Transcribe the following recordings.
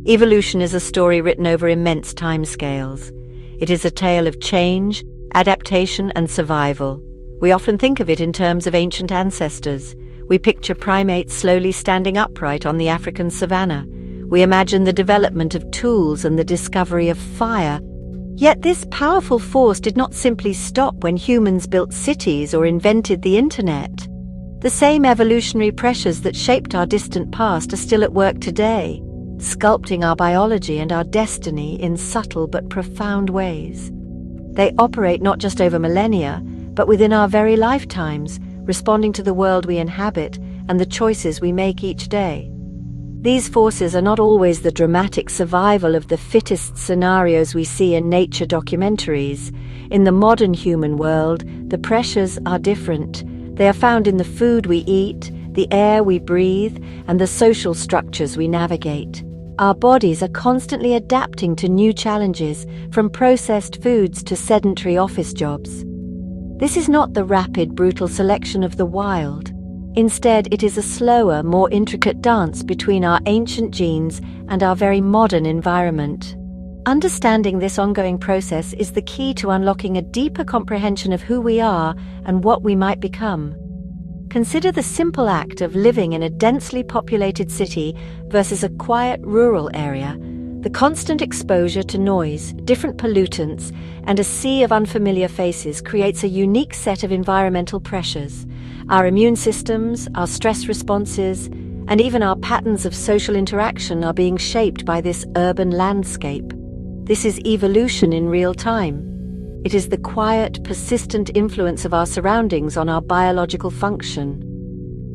Evolution is a story written over immense timescales. It is a tale of change, adaptation, and survival. We often think of it in terms of ancient ancestors. We picture primates slowly standing upright on the African savanna. We imagine the development of tools and the discovery of fire. Yet this powerful force did not simply stop when humans built cities or invented the internet. The same evolutionary pressures that shaped our distant past are still at work today, sculpting our biology and our destiny in subtle but profound ways. They operate not just over millennia, but within our very lifetimes, responding to the world we inhabit and the choices we make each day. These forces are not always the dramatic survival of the fittest scenarios we see in nature documentaries. In the modern human world, the pressures are different. They are found in the food we eat, the air we breathe, and the social structures we navigate. Our bodies are constantly adapting to new challenges, from processed foods to sedentary office jobs. This is not the rapid, brutal selection of the wild. Instead, it is a slower, more intricate dance between our ancient genes and our very modern environment. Understanding this ongoing process is the key to unlocking a deeper comprehension of who we are and what we might become. Consider the simple act of living in a densely populated city versus a quiet rural area. The constant exposure to noise, different pollutants, and a sea of unfamiliar faces creates a unique set of environmental pressures. Our immune systems, our stress responses, and even our patterns of social interaction are being shaped by this urban landscape. This is evolution in real time. It is the quiet, persistent influence of our surroundings on our biological function.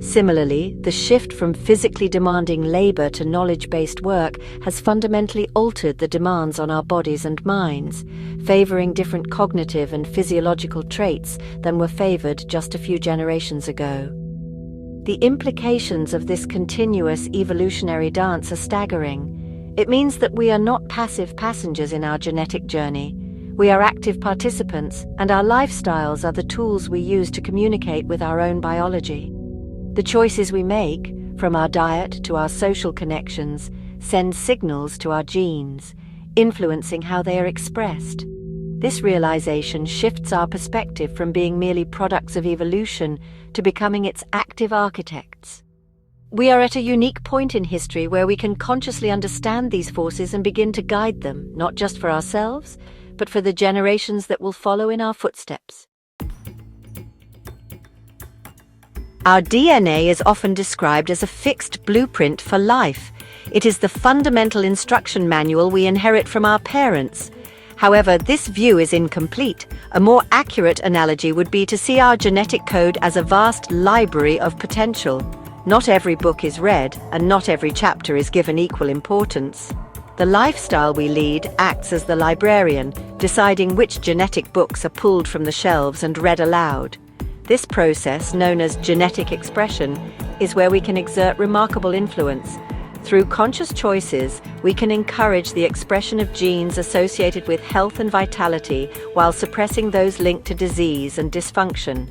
Similarly, the shift from physically demanding labor to knowledge-based work has fundamentally altered the demands on our bodies and minds, favoring different cognitive and physiological traits than were favored just a few generations ago. The implications of this continuous evolutionary dance are staggering. It means that we are not passive passengers in our genetic journey. We are active participants, and our lifestyles are the tools we use to communicate with our own biology. The choices we make, from our diet to our social connections, send signals to our genes, influencing how they are expressed. This realization shifts our perspective from being merely products of evolution to becoming its active architects. We are at a unique point in history where we can consciously understand these forces and begin to guide them, not just for ourselves, but for the generations that will follow in our footsteps. Our DNA is often described as a fixed blueprint for life. It is the fundamental instruction manual we inherit from our parents. However, this view is incomplete. A more accurate analogy would be to see our genetic code as a vast library of potential. Not every book is read, and not every chapter is given equal importance. The lifestyle we lead acts as the librarian, deciding which genetic books are pulled from the shelves and read aloud. This process, known as genetic expression, is where we can exert remarkable influence. Through conscious choices, we can encourage the expression of genes associated with health and vitality while suppressing those linked to disease and dysfunction.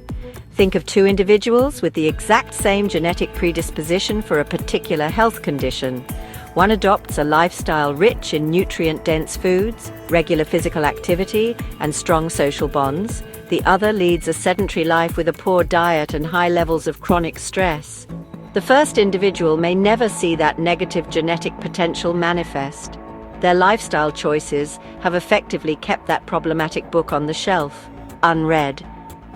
Think of two individuals with the exact same genetic predisposition for a particular health condition. One adopts a lifestyle rich in nutrient-dense foods, regular physical activity, and strong social bonds. The other leads a sedentary life with a poor diet and high levels of chronic stress. The first individual may never see that negative genetic potential manifest. Their lifestyle choices have effectively kept that problematic book on the shelf, unread.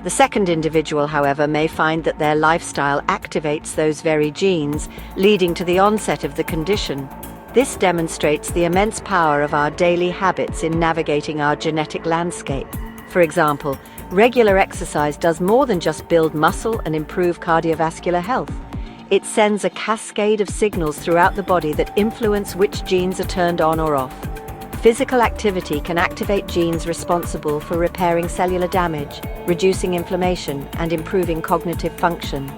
The second individual, however, may find that their lifestyle activates those very genes, leading to the onset of the condition. This demonstrates the immense power of our daily habits in navigating our genetic landscape. For example, regular exercise does more than just build muscle and improve cardiovascular health. It sends a cascade of signals throughout the body that influence which genes are turned on or off. Physical activity can activate genes responsible for repairing cellular damage, reducing inflammation, and improving cognitive function.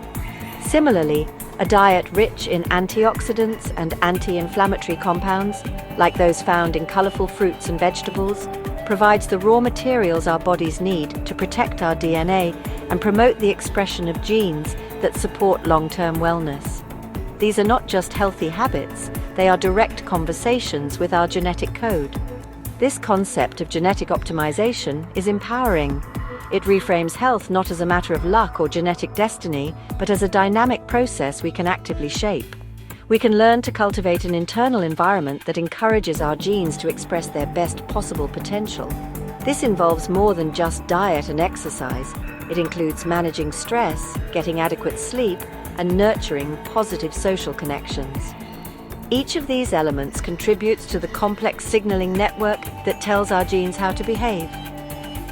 Similarly, a diet rich in antioxidants and anti-inflammatory compounds, like those found in colorful fruits and vegetables, provides the raw materials our bodies need to protect our DNA and promote the expression of genes that support long-term wellness. These are not just healthy habits, They are direct conversations with our genetic code. This concept of genetic optimization is empowering. It reframes health not as a matter of luck or genetic destiny, but as a dynamic process we can actively shape. We can learn to cultivate an internal environment that encourages our genes to express their best possible potential. This involves more than just diet and exercise. It includes managing stress, getting adequate sleep, and nurturing positive social connections. Each of these elements contributes to the complex signaling network that tells our genes how to behave.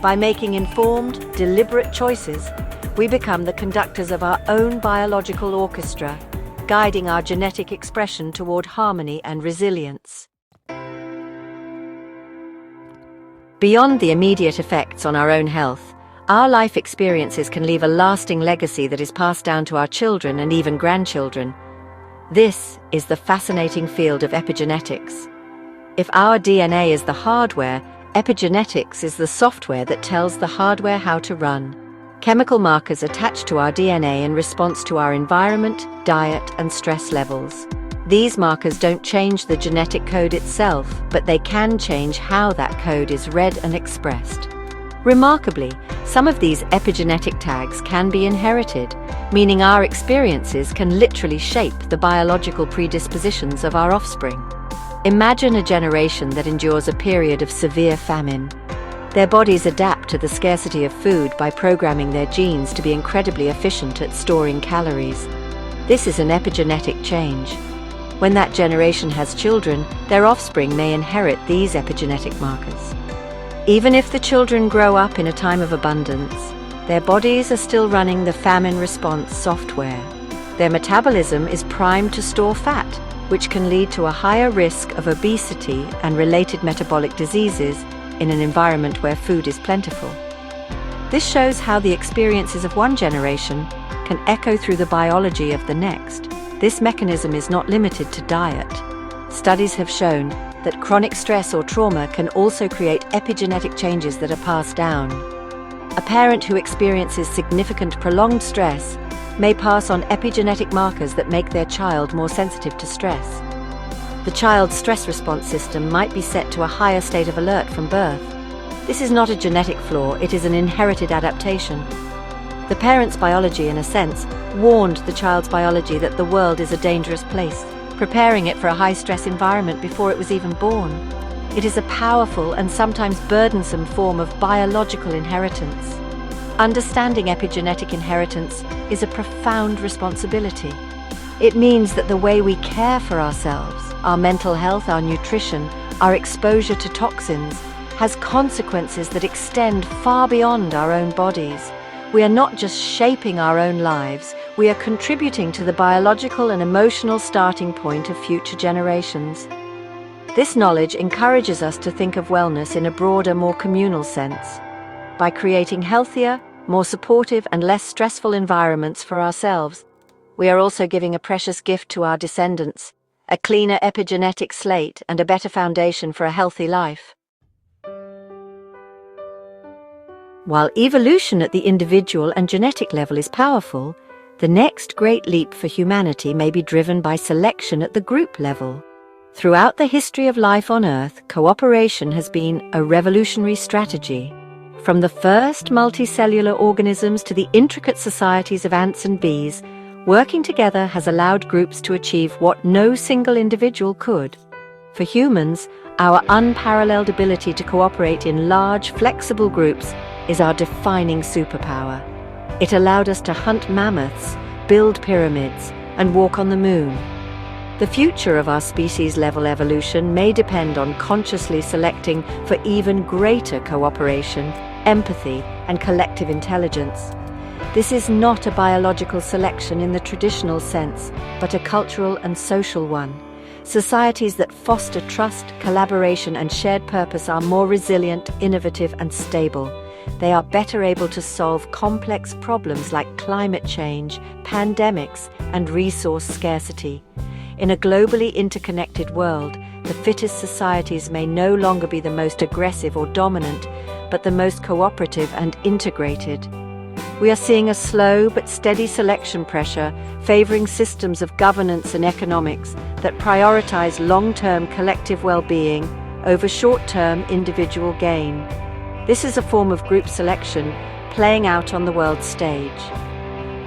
By making informed, deliberate choices, we become the conductors of our own biological orchestra, guiding our genetic expression toward harmony and resilience. Beyond the immediate effects on our own health, our life experiences can leave a lasting legacy that is passed down to our children and even grandchildren. This is the fascinating field of epigenetics. If our DNA is the hardware, epigenetics is the software that tells the hardware how to run. Chemical markers attach to our DNA in response to our environment, diet, and stress levels. These markers don't change the genetic code itself, but they can change how that code is read and expressed. Remarkably, some of these epigenetic tags can be inherited, meaning our experiences can literally shape the biological predispositions of our offspring. Imagine a generation that endures a period of severe famine. Their bodies adapt to the scarcity of food by programming their genes to be incredibly efficient at storing calories. This is an epigenetic change. When that generation has children, their offspring may inherit these epigenetic markers. Even if the children grow up in a time of abundance, their bodies are still running the famine response software. Their metabolism is primed to store fat, which can lead to a higher risk of obesity and related metabolic diseases in an environment where food is plentiful. This shows how the experiences of one generation can echo through the biology of the next. This mechanism is not limited to diet. Studies have shown that chronic stress or trauma can also create epigenetic changes that are passed down. A parent who experiences significant prolonged stress may pass on epigenetic markers that make their child more sensitive to stress. The child's stress response system might be set to a higher state of alert from birth. This is not a genetic flaw, it is an inherited adaptation. The parent's biology, in a sense, warned the child's biology that the world is a dangerous place, preparing it for a high-stress environment before it was even born. It is a powerful and sometimes burdensome form of biological inheritance. Understanding epigenetic inheritance is a profound responsibility. It means that the way we care for ourselves, our mental health, our nutrition, our exposure to toxins, has consequences that extend far beyond our own bodies. We are not just shaping our own lives, we are contributing to the biological and emotional starting point of future generations. This knowledge encourages us to think of wellness in a broader, more communal sense. By creating healthier, more supportive and less stressful environments for ourselves, we are also giving a precious gift to our descendants, a cleaner epigenetic slate and a better foundation for a healthy life. While evolution at the individual and genetic level is powerful, the next great leap for humanity may be driven by selection at the group level. Throughout the history of life on Earth, cooperation has been a revolutionary strategy. From the first multicellular organisms to the intricate societies of ants and bees, working together has allowed groups to achieve what no single individual could. For humans, our unparalleled ability to cooperate in large, flexible groups is our defining superpower. It allowed us to hunt mammoths, build pyramids, and walk on the moon. The future of our species-level evolution may depend on consciously selecting for even greater cooperation, empathy, and collective intelligence. This is not a biological selection in the traditional sense, but a cultural and social one. Societies that foster trust, collaboration, and shared purpose are more resilient, innovative, and stable. They are better able to solve complex problems like climate change, pandemics, and resource scarcity. In a globally interconnected world, the fittest societies may no longer be the most aggressive or dominant, but the most cooperative and integrated. We are seeing a slow but steady selection pressure favoring systems of governance and economics that prioritize long-term collective well-being over short-term individual gain. This is a form of group selection playing out on the world stage.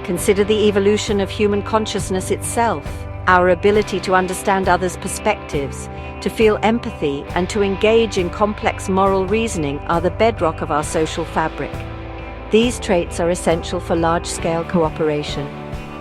Consider the evolution of human consciousness itself. Our ability to understand others' perspectives, to feel empathy, and to engage in complex moral reasoning are the bedrock of our social fabric. These traits are essential for large-scale cooperation.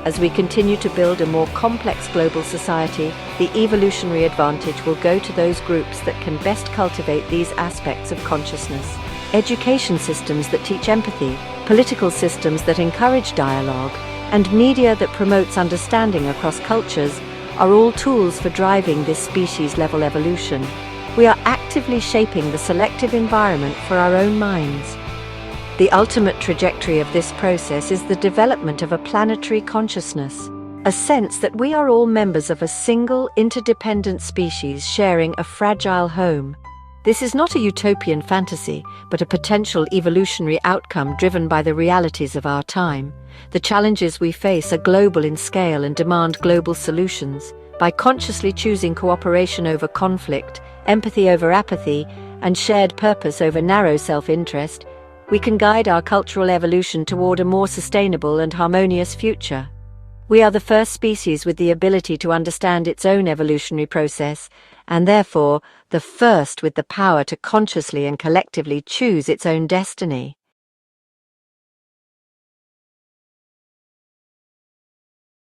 As we continue to build a more complex global society, the evolutionary advantage will go to those groups that can best cultivate these aspects of consciousness. Education systems that teach empathy, political systems that encourage dialogue, and media that promotes understanding across cultures are all tools for driving this species-level evolution. We are actively shaping the selective environment for our own minds. The ultimate trajectory of this process is the development of a planetary consciousness, a sense that we are all members of a single, interdependent species sharing a fragile home. This is not a utopian fantasy, but a potential evolutionary outcome driven by the realities of our time. The challenges we face are global in scale and demand global solutions. By consciously choosing cooperation over conflict, empathy over apathy, and shared purpose over narrow self-interest, we can guide our cultural evolution toward a more sustainable and harmonious future. We are the first species with the ability to understand its own evolutionary process, and therefore the first with the power to consciously and collectively choose its own destiny.